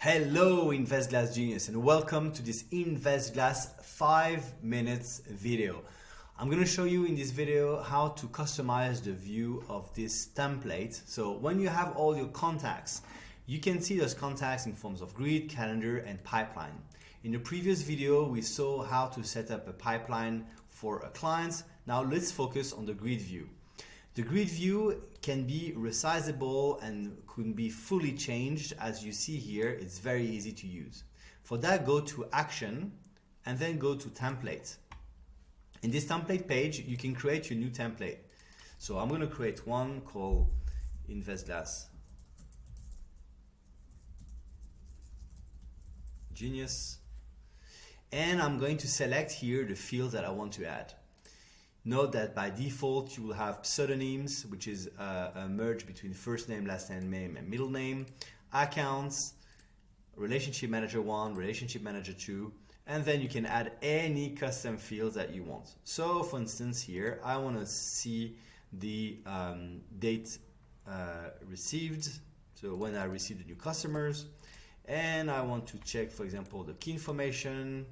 Hello InvestGlass Genius and welcome to this InvestGlass 5 minutes video. I'm going to show you in this video how to customize the view of this template. So when you have all your contacts, you can see those contacts in forms of grid, calendar and pipeline. In the previous video we saw how to set up a pipeline for a client. Now let's focus on the grid view. The grid view can be resizable and can be fully changed. As you see here, it's very easy to use. For that, go to Action and then go to Template. In this template page, you can create your new template. So I'm going to create one called InvestGlass Genius. And I'm going to select here the fields that I want to add. Note that by default you will have pseudonyms, which is a merge between first name, last name, and middle name, accounts, relationship manager 1, relationship manager 2, and then you can add any custom fields that you want. So for instance here, I want to see the date received, so when I received the new customers, and I want to check, for example, the key information,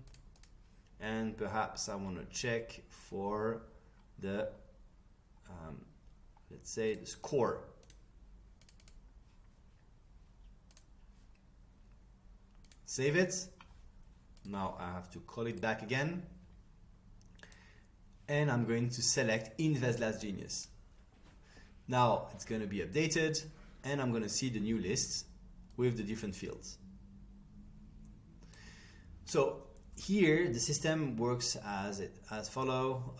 and perhaps I want to check for the let's say the score. Save it. Now I have to call it back again and I'm going to select InvestGlass Genius. Now it's going to be updated and I'm going to see the new list with the different fields. So here the system works as follow.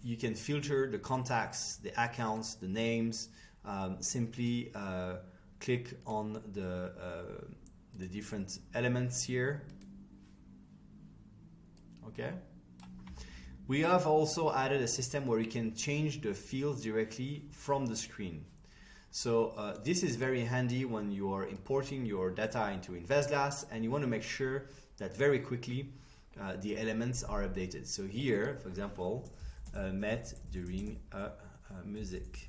You can filter the contacts, the accounts, the names. Simply click on the different elements here. Okay. We have also added a system where you can change the fields directly from the screen. So this is very handy when you are importing your data into InvestGlass and you want to make sure that very quickly the elements are updated. So here, for example, met during a music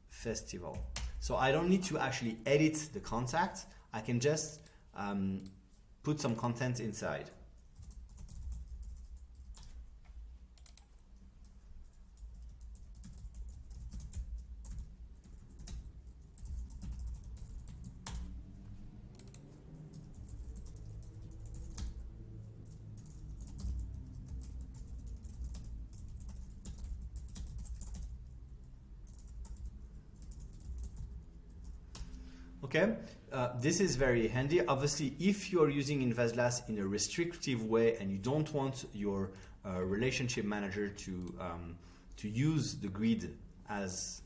festival. So I don't need to actually edit the contact. I can just put some content inside. Okay, this is very handy. Obviously, if you are using InvestGlass in a restrictive way and you don't want your relationship manager to use the grid as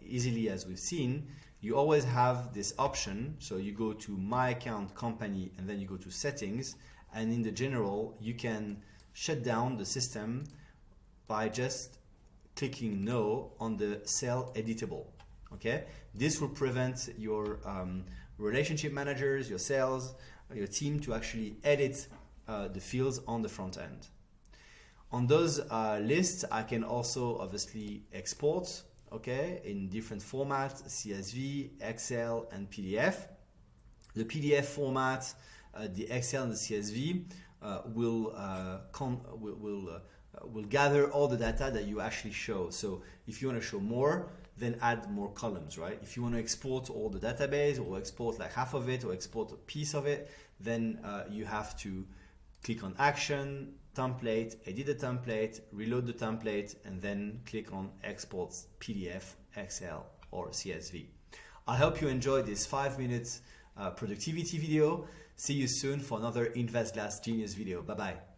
easily as we've seen, you always have this option. So you go to My Account, Company, and then you go to Settings. And in the general, you can shut down the system by just clicking No on the cell editable. Okay, this will prevent your relationship managers, your sales, your team to actually edit the fields on the front end. On those lists, I can also obviously export, okay, in different formats: CSV, Excel, and PDF. The PDF format, the Excel and the CSV will gather all the data that you actually show. So if you want to show more, then add more columns, right? If you want to export all the database or export like half of it or export a piece of it, then you have to click on Action, Template, edit the template, reload the template, and then click on Export PDF, Excel, or CSV. I hope you enjoyed this 5 minutes productivity video. See you soon for another InvestGlass Genius video. Bye-bye.